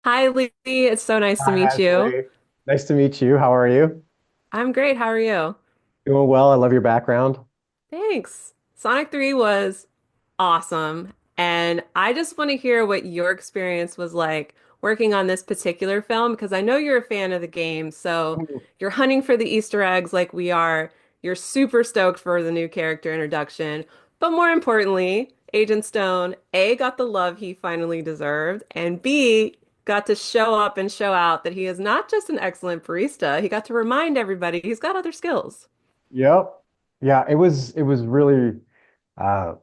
Hi, Lee. It's so nice to Hi, meet you. Ashley. Nice to meet you. How are you? I'm great. How are you? Doing well. I love your background. Thanks. Sonic 3 was awesome. And I just want to hear what your experience was like working on this particular film because I know you're a fan of the game. So you're hunting for the Easter eggs like we are. You're super stoked for the new character introduction. But more importantly, Agent Stone, A, got the love he finally deserved, and B, got to show up and show out that he is not just an excellent barista. He got to remind everybody he's got other skills. Yep. Yeah, it was uh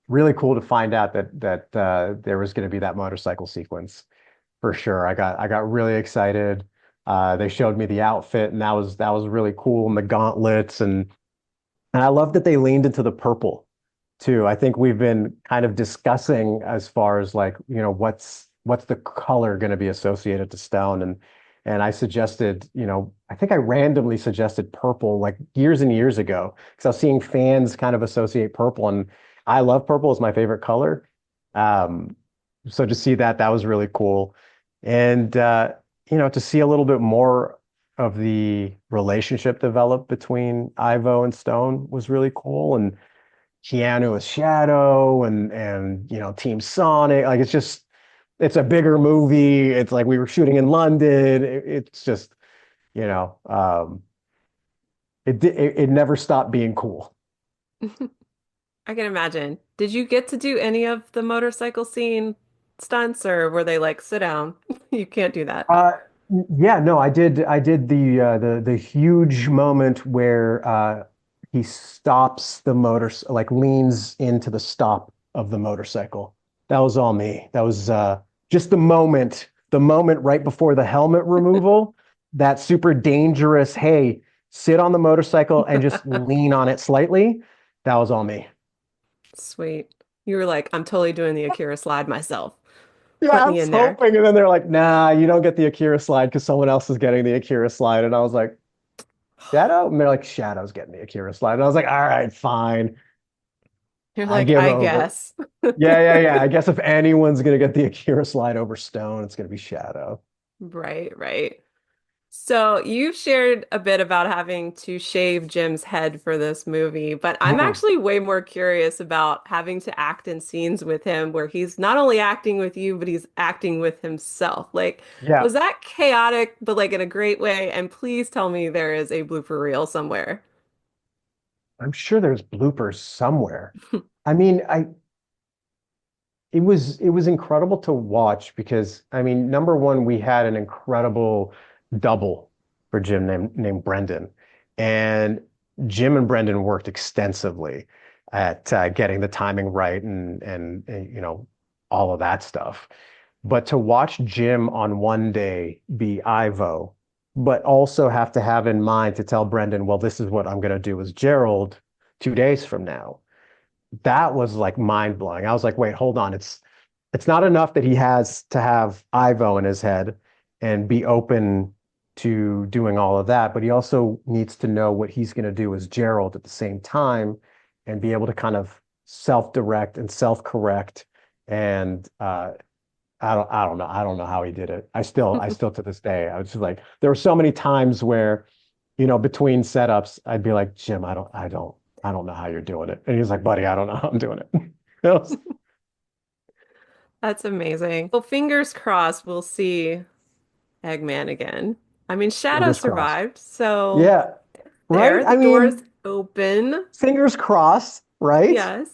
really cool to find out that there was going to be that motorcycle sequence for sure. I got really excited. They showed me the outfit and that was really cool and the gauntlets and I love that they leaned into the purple too. I think we've been kind of discussing as far as like, what's the color going to be associated to stone and I suggested, I think I randomly suggested purple like years and years ago because I was seeing fans kind of associate purple and I love purple as my favorite color. Um, so to see that was really cool. And to see a little bit more of the relationship develop between Ivo and Stone was really cool. And Keanu as Shadow and Team Sonic. Like it's a bigger movie. It's like we were shooting in London. It's just, you know, um, it never stopped being cool. I can imagine. Did you get to do any of the motorcycle scene stunts, or were they like, sit down? You can't do that. Uh, yeah, no, I did the huge moment where he stops the motor, like leans into the stop of the motorcycle. That was all me. That was just the moment right before the helmet removal, that super dangerous, hey, sit on the motorcycle and just lean on it slightly. That was all me. Sweet. You were like, I'm totally doing the Akira slide myself. Yeah, Put I me was in there. hoping, and then they're like, "Nah, you don't get the Akira slide because someone else is getting the Akira slide." And I was like, Shadow? And they're like, Shadow's getting the Akira slide. And I was like, all right, fine. You're I like, give I over. guess. Yeah. I guess if anyone's gonna get the Akira slide over Stone, it's gonna be Shadow. Right, right. So you've shared a bit about having to shave Jim's head for this movie, but I'm Mhm. actually way more curious about having to act in scenes with him where he's not only acting with you, but he's acting with himself. Like, Yeah, was that chaotic, but like in a great way? And please tell me there is a blooper reel somewhere. I'm sure there's bloopers somewhere. I mean, it was incredible to watch because I mean, number one, we had an incredible double for Jim named Brendan, and Jim and Brendan worked extensively at getting the timing right and all of that stuff. But to watch Jim on one day be Ivo, but also have to have in mind to tell Brendan, well, this is what I'm going to do as Gerald 2 days from now. That was like mind blowing. I was like, wait, hold on. It's not enough that he has to have Ivo in his head and be open to doing all of that, but he also needs to know what he's going to do as Gerald at the same time and be able to kind of self-direct and self-correct. And I don't know how he did it. I still to this day, I was just like, there were so many times where, between setups, I'd be like, Jim, I don't know how you're doing it. And he's like, buddy, I don't know how I'm doing it. That's amazing. Well, fingers crossed we'll see Eggman again. I mean, Shadow Fingers crossed. survived, so Yeah, right? there, the I door's mean, open. fingers crossed, right? Yes.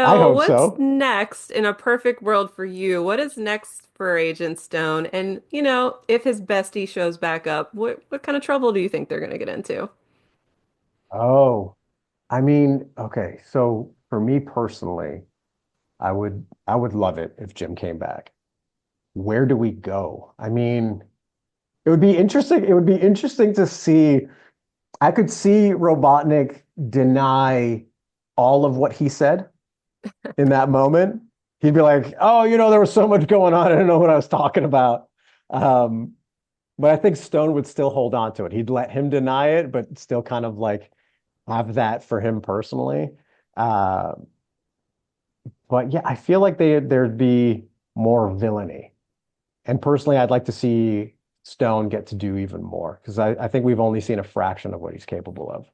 I So, hope what's so. next in a perfect world for you? What is next for Agent Stone? And, if his bestie shows back up, what kind of trouble do you think they're going to get into? Oh, I mean, okay. So for me personally, I would love it if Jim came back. Where do we go? I mean, it would be interesting. It would be interesting to see. I could see Robotnik deny all of what he said in that moment. He'd be like, "Oh, there was so much going on. I didn't know what I was talking about." Um, but I think Stone would still hold on to it. He'd let him deny it, but still kind of like have that for him personally. Uh, but yeah, I feel like there'd be more villainy. And personally, I'd like to see Stone get to do even more because I think we've only seen a fraction of what he's capable of.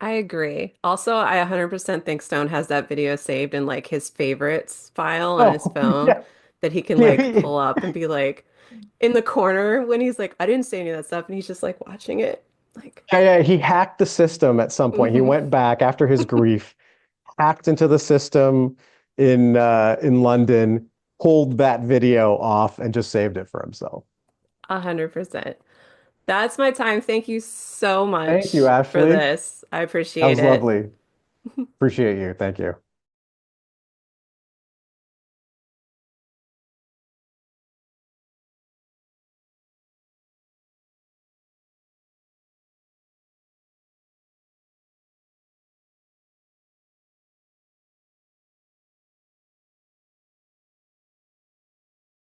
I agree. Also, I 100% think Stone has that video saved in like his favorites file on his Oh, phone yeah. that he can Yeah, like pull up and be like in the corner when he's like, I didn't say any of that stuff, and he's just like watching it. Like, yeah, he hacked the system at some point. He hmm went back after his grief, hacked into the system in London, pulled that video off, and just saved it for himself. 100%. That's my time. Thank you so Thank you, much for Ashley. this. I That appreciate was it. lovely. Appreciate you. Thank you.